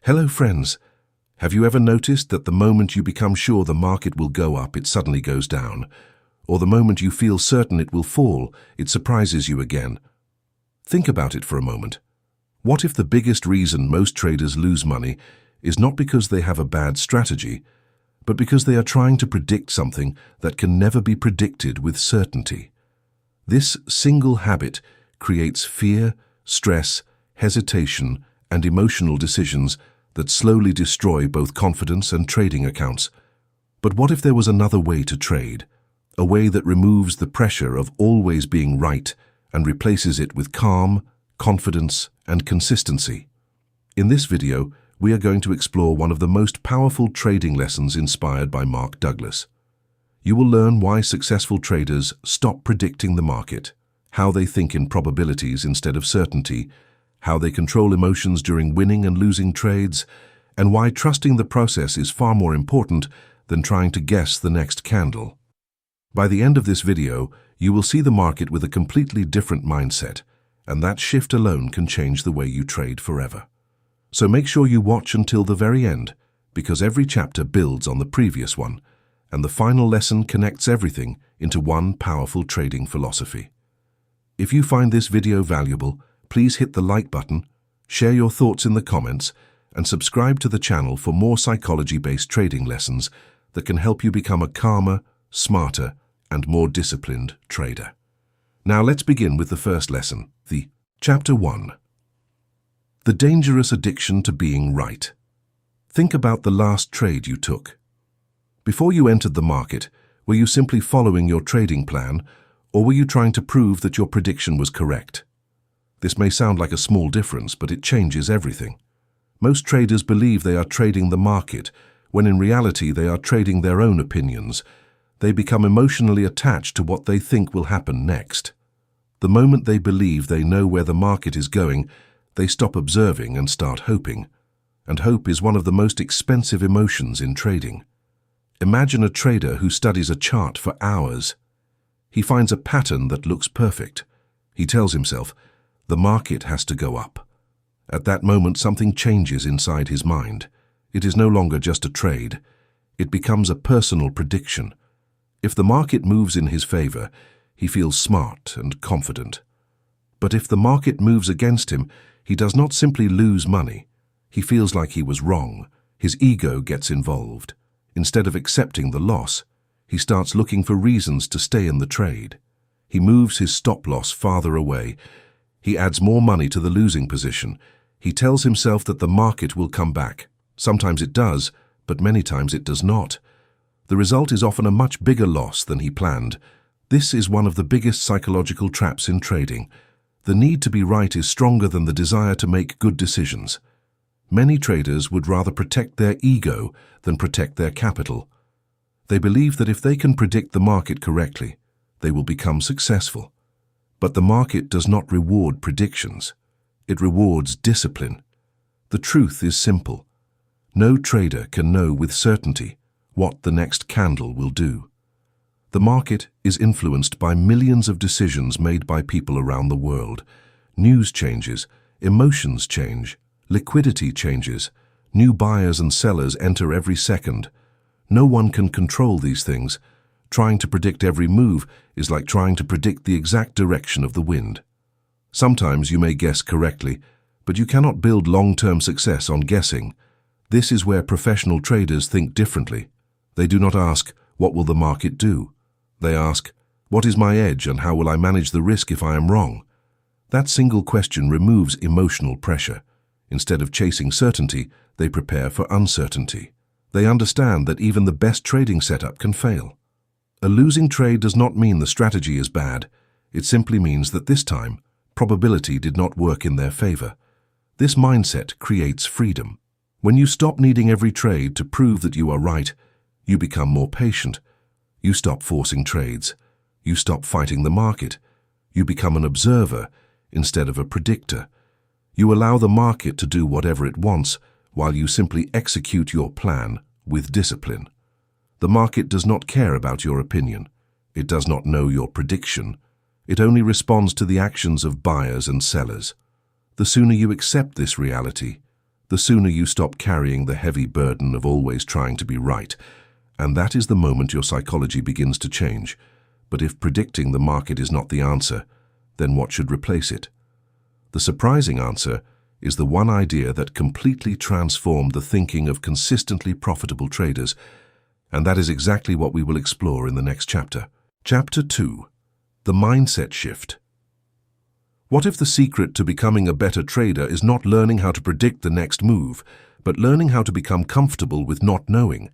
Hello friends, have you ever noticed that the moment you become sure the market will go up, it suddenly goes down? Or the moment you feel certain it will fall, it surprises you again? Think about it for a moment. What if the biggest reason most traders lose money is not because they have a bad strategy, but because they are trying to predict something that can never be predicted with certainty? This single habit creates fear, stress, hesitation, and emotional decisions that slowly destroy both confidence and trading accounts. But what if there was another way to trade? A way that removes the pressure of always being right and replaces it with calm, confidence, and consistency. In this video, we are going to explore one of the most powerful trading lessons inspired by Mark Douglas. You will learn why successful traders stop predicting the market, how they think in probabilities instead of certainty, how they control emotions during winning and losing trades, and why trusting the process is far more important than trying to guess the next candle. By the end of this video, you will see the market with a completely different mindset, and that shift alone can change the way you trade forever. So make sure you watch until the very end, because every chapter builds on the previous one, and the final lesson connects everything into one powerful trading philosophy. If you find this video valuable, please hit the like button, share your thoughts in the comments, and subscribe to the channel for more psychology-based trading lessons that can help you become a calmer, smarter, and more disciplined trader. Now let's begin with the first lesson, Chapter 1. The dangerous addiction to being right. Think about the last trade you took. Before you entered the market, were you simply following your trading plan, or were you trying to prove that your prediction was correct? This may sound like a small difference, but it changes everything. Most traders believe they are trading the market, when in reality they are trading their own opinions. They become emotionally attached to what they think will happen next. The moment they believe they know where the market is going, they stop observing and start hoping. And hope is one of the most expensive emotions in trading. Imagine a trader who studies a chart for hours. He finds a pattern that looks perfect. He tells himself, the market has to go up. At that moment, something changes inside his mind. It is no longer just a trade. It becomes a personal prediction. If the market moves in his favor, he feels smart and confident. But if the market moves against him, he does not simply lose money. He feels like he was wrong. His ego gets involved. Instead of accepting the loss, he starts looking for reasons to stay in the trade. He moves his stop loss farther away. He adds more money to the losing position. He tells himself that the market will come back. Sometimes it does, but many times it does not. The result is often a much bigger loss than he planned. This is one of the biggest psychological traps in trading. The need to be right is stronger than the desire to make good decisions. Many traders would rather protect their ego than protect their capital. They believe that if they can predict the market correctly, they will become successful. But the market does not reward predictions. It rewards discipline. The truth is simple. No trader can know with certainty what the next candle will do. The market is influenced by millions of decisions made by people around the world. News changes, emotions change, liquidity changes, new buyers and sellers enter every second. No one can control these things. Trying to predict every move is like trying to predict the exact direction of the wind. Sometimes you may guess correctly, but you cannot build long-term success on guessing. This is where professional traders think differently. They do not ask, what will the market do? They ask, what is my edge and how will I manage the risk if I am wrong? That single question removes emotional pressure. Instead of chasing certainty, they prepare for uncertainty. They understand that even the best trading setup can fail. A losing trade does not mean the strategy is bad. It simply means that this time, probability did not work in their favor. This mindset creates freedom. When you stop needing every trade to prove that you are right, you become more patient. You stop forcing trades. You stop fighting the market. You become an observer instead of a predictor. You allow the market to do whatever it wants while you simply execute your plan with discipline. The market does not care about your opinion. It does not know your prediction. It only responds to the actions of buyers and sellers. The sooner you accept this reality, the sooner you stop carrying the heavy burden of always trying to be right. And that is the moment your psychology begins to change. But if predicting the market is not the answer, then what should replace it? The surprising answer is the one idea that completely transformed the thinking of consistently profitable traders, and that is exactly what we will explore in the next chapter. Chapter 2. The Mindset Shift. What if the secret to becoming a better trader is not learning how to predict the next move, but learning how to become comfortable with not knowing?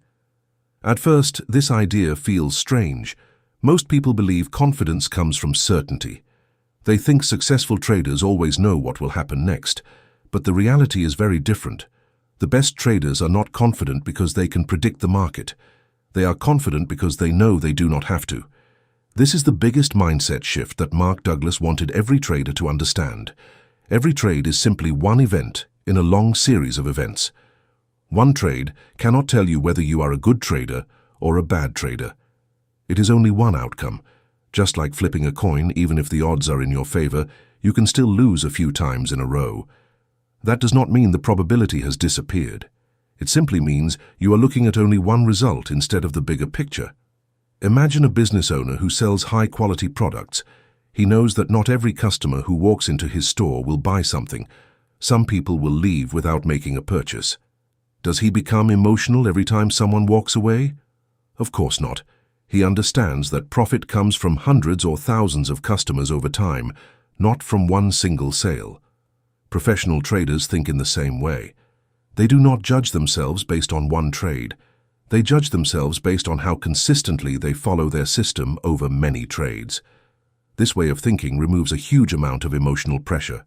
At first, this idea feels strange. Most people believe confidence comes from certainty. They think successful traders always know what will happen next, but the reality is very different. The best traders are not confident because they can predict the market. They are confident because they know they do not have to. This is the biggest mindset shift that Mark Douglas wanted every trader to understand. Every trade is simply one event in a long series of events. One trade cannot tell you whether you are a good trader or a bad trader. It is only one outcome. Just like flipping a coin, even if the odds are in your favor, you can still lose a few times in a row. That does not mean the probability has disappeared. It simply means you are looking at only one result instead of the bigger picture. Imagine a business owner who sells high-quality products. He knows that not every customer who walks into his store will buy something. Some people will leave without making a purchase. Does he become emotional every time someone walks away? Of course not. He understands that profit comes from hundreds or thousands of customers over time, not from one single sale. Professional traders think in the same way. They do not judge themselves based on one trade. They judge themselves based on how consistently they follow their system over many trades. This way of thinking removes a huge amount of emotional pressure.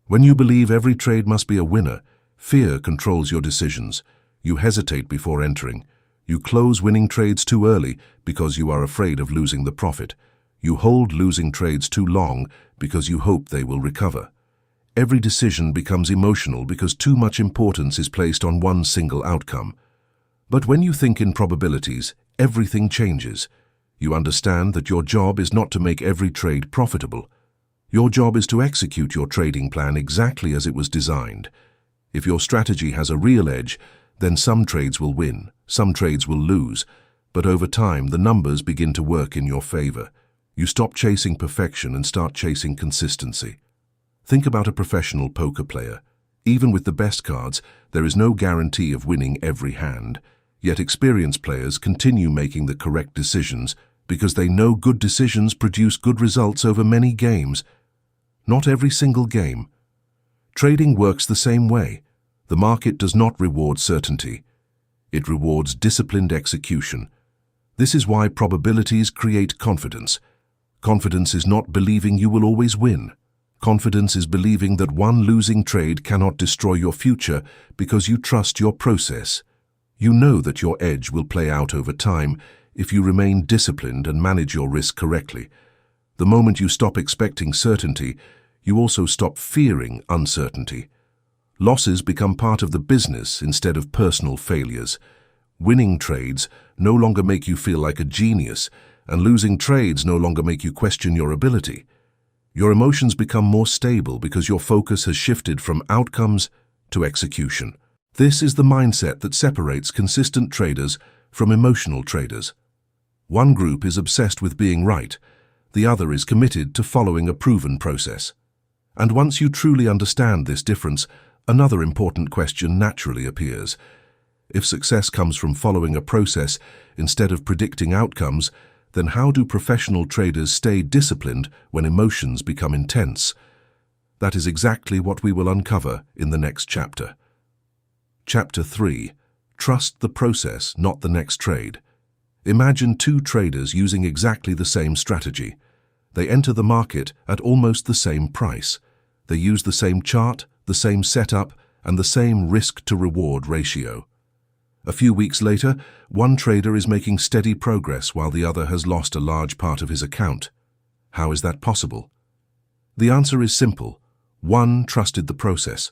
When you believe every trade must be a winner, fear controls your decisions. You hesitate before entering. You close winning trades too early because you are afraid of losing the profit. You hold losing trades too long because you hope they will recover. Every decision becomes emotional because too much importance is placed on one single outcome. But when you think in probabilities, everything changes. You understand that your job is not to make every trade profitable. Your job is to execute your trading plan exactly as it was designed. If your strategy has a real edge, then some trades will win, some trades will lose, but over time the numbers begin to work in your favor. You stop chasing perfection and start chasing consistency. Think about a professional poker player. Even with the best cards, there is no guarantee of winning every hand. Yet experienced players continue making the correct decisions because they know good decisions produce good results over many games. Not every single game. Trading works the same way. The market does not reward certainty. It rewards disciplined execution. This is why probabilities create confidence. Confidence is not believing you will always win. Confidence is believing that one losing trade cannot destroy your future because you trust your process. You know that your edge will play out over time if you remain disciplined and manage your risk correctly. The moment you stop expecting certainty, you also stop fearing uncertainty. Losses become part of the business instead of personal failures. Winning trades no longer make you feel like a genius, and losing trades no longer make you question your ability. Your emotions become more stable because your focus has shifted from outcomes to execution. This is the mindset that separates consistent traders from emotional traders. One group is obsessed with being right, the other is committed to following a proven process. And once you truly understand this difference, another important question naturally appears. If success comes from following a process instead of predicting outcomes, then how do professional traders stay disciplined when emotions become intense? That is exactly what we will uncover in the next chapter. Chapter 3. Trust the process, not the next trade. Imagine two traders using exactly the same strategy. They enter the market at almost the same price. They use the same chart, the same setup, and the same risk-to-reward ratio. A few weeks later, one trader is making steady progress while the other has lost a large part of his account. How is that possible? The answer is simple. One trusted the process.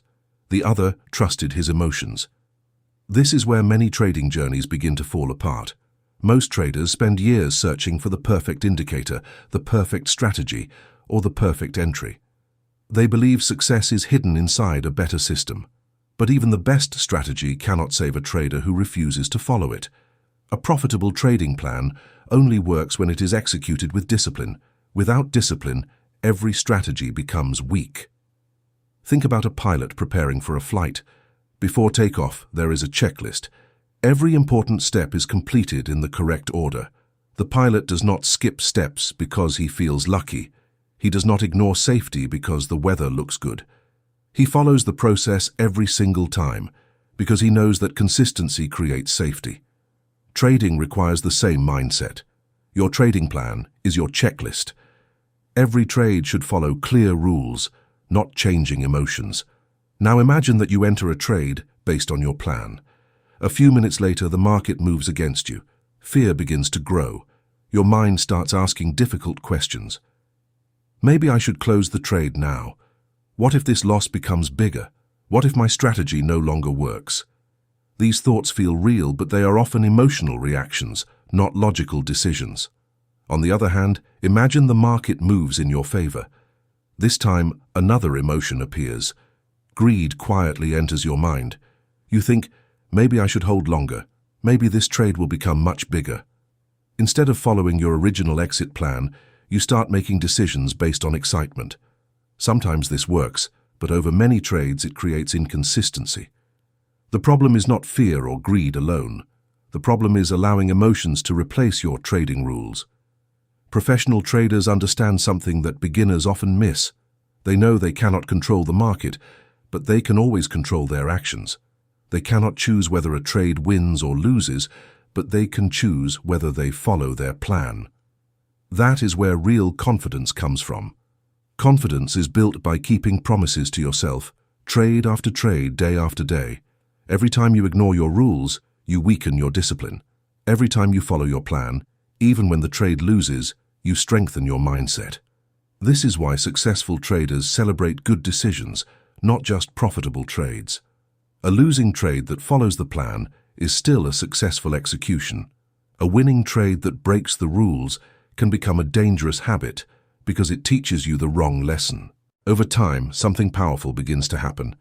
The other trusted his emotions. This is where many trading journeys begin to fall apart. Most traders spend years searching for the perfect indicator, the perfect strategy, or the perfect entry. They believe success is hidden inside a better system. But even the best strategy cannot save a trader who refuses to follow it. A profitable trading plan only works when it is executed with discipline. Without discipline, every strategy becomes weak. Think about a pilot preparing for a flight. Before takeoff, there is a checklist. Every important step is completed in the correct order. The pilot does not skip steps because he feels lucky. He does not ignore safety because the weather looks good. He follows the process every single time because he knows that consistency creates safety. Trading requires the same mindset. Your trading plan is your checklist. Every trade should follow clear rules, not changing emotions. Now imagine that you enter a trade based on your plan. A few minutes later, the market moves against you. Fear begins to grow. Your mind starts asking difficult questions. Maybe I should close the trade now. What if this loss becomes bigger? What if my strategy no longer works? These thoughts feel real, but they are often emotional reactions, not logical decisions. On the other hand, imagine the market moves in your favor. This time, another emotion appears. Greed quietly enters your mind. You think, maybe I should hold longer. Maybe this trade will become much bigger. Instead of following your original exit plan, you start making decisions based on excitement. Sometimes this works, but over many trades it creates inconsistency. The problem is not fear or greed alone. The problem is allowing emotions to replace your trading rules. Professional traders understand something that beginners often miss. They know they cannot control the market, but they can always control their actions. They cannot choose whether a trade wins or loses, but they can choose whether they follow their plan. That is where real confidence comes from. Confidence is built by keeping promises to yourself, trade after trade, day after day. Every time you ignore your rules, you weaken your discipline. Every time you follow your plan, even when the trade loses, you strengthen your mindset. This is why successful traders celebrate good decisions, not just profitable trades. A losing trade that follows the plan is still a successful execution. A winning trade that breaks the rules can become a dangerous habit because it teaches you the wrong lesson. Over time, something powerful begins to happen.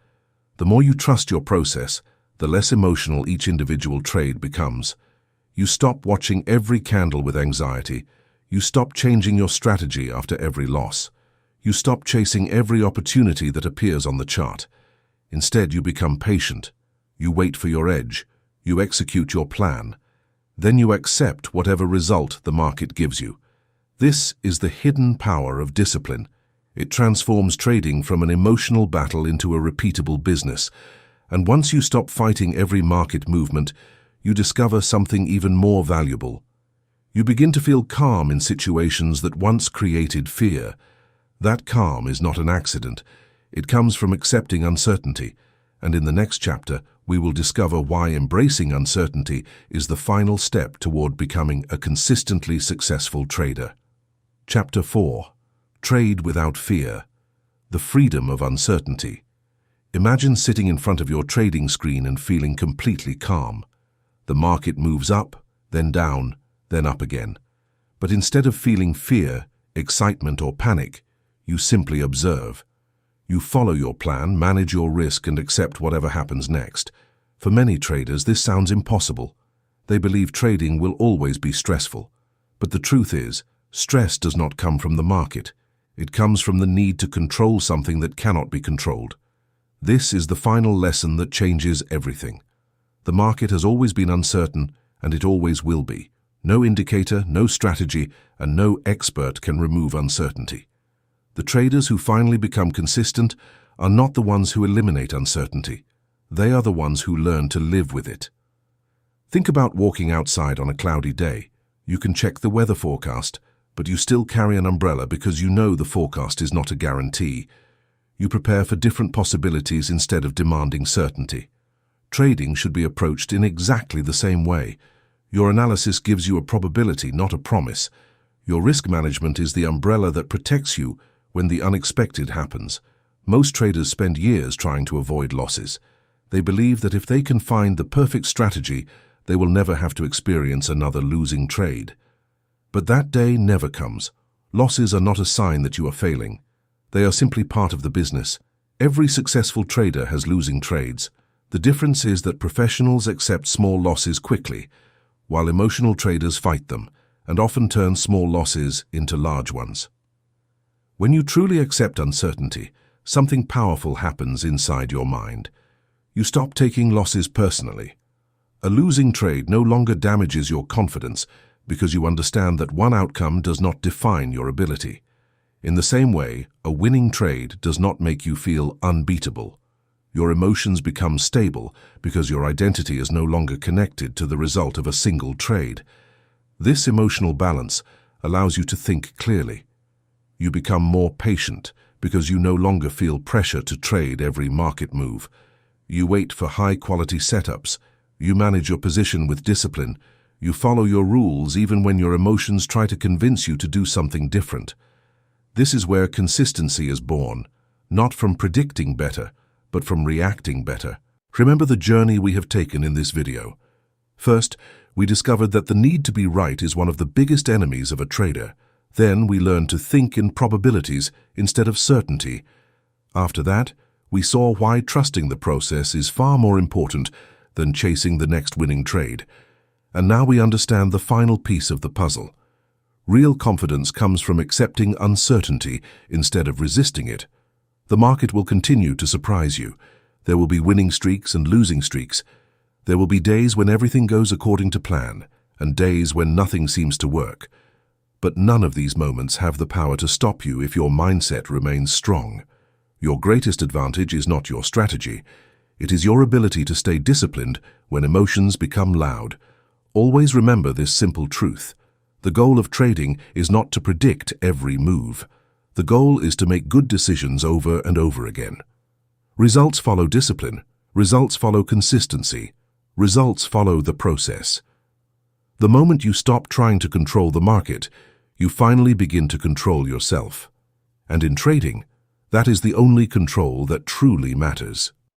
The more you trust your process, the less emotional each individual trade becomes. You stop watching every candle with anxiety. You stop changing your strategy after every loss. You stop chasing every opportunity that appears on the chart. Instead, you become patient. You wait for your edge. You execute your plan. Then you accept whatever result the market gives you. This is the hidden power of discipline. It transforms trading from an emotional battle into a repeatable business. And once you stop fighting every market movement, you discover something even more valuable. You begin to feel calm in situations that once created fear. That calm is not an accident. It comes from accepting uncertainty. And in the next chapter, we will discover why embracing uncertainty is the final step toward becoming a consistently successful trader. Chapter 4. Trade without fear. The freedom of uncertainty. Imagine sitting in front of your trading screen and feeling completely calm. The market moves up, then down, then up again. But instead of feeling fear, excitement, or panic, you simply observe. You follow your plan, manage your risk, and accept whatever happens next. For many traders, this sounds impossible. They believe trading will always be stressful. But the truth is, stress does not come from the market. It comes from the need to control something that cannot be controlled. This is the final lesson that changes everything. The market has always been uncertain, and it always will be. No indicator, no strategy, and no expert can remove uncertainty. The traders who finally become consistent are not the ones who eliminate uncertainty. They are the ones who learn to live with it. Think about walking outside on a cloudy day. You can check the weather forecast, but you still carry an umbrella because you know the forecast is not a guarantee. You prepare for different possibilities instead of demanding certainty. Trading should be approached in exactly the same way. Your analysis gives you a probability, not a promise. Your risk management is the umbrella that protects you when the unexpected happens. Most traders spend years trying to avoid losses. They believe that if they can find the perfect strategy, they will never have to experience another losing trade. But that day never comes. Losses are not a sign that you are failing. They are simply part of the business. Every successful trader has losing trades. The difference is that professionals accept small losses quickly, while emotional traders fight them and often turn small losses into large ones. When you truly accept uncertainty, something powerful happens inside your mind. You stop taking losses personally. A losing trade no longer damages your confidence because you understand that one outcome does not define your ability. In the same way, a winning trade does not make you feel unbeatable. Your emotions become stable because your identity is no longer connected to the result of a single trade. This emotional balance allows you to think clearly. You become more patient because you no longer feel pressure to trade every market move. You wait for high-quality setups. You manage your position with discipline. You follow your rules even when your emotions try to convince you to do something different. This is where consistency is born, not from predicting better, but from reacting better. Remember the journey we have taken in this video. First, we discovered that the need to be right is one of the biggest enemies of a trader. Then we learned to think in probabilities instead of certainty. After that, we saw why trusting the process is far more important than chasing the next winning trade. And now we understand the final piece of the puzzle. Real confidence comes from accepting uncertainty instead of resisting it. The market will continue to surprise you. There will be winning streaks and losing streaks. There will be days when everything goes according to plan, and days when nothing seems to work. But none of these moments have the power to stop you if your mindset remains strong. Your greatest advantage is not your strategy. It is your ability to stay disciplined when emotions become loud. Always remember this simple truth. The goal of trading is not to predict every move. The goal is to make good decisions over and over again. Results follow discipline. Results follow consistency. Results follow the process. The moment you stop trying to control the market, you finally begin to control yourself. And in trading, that is the only control that truly matters.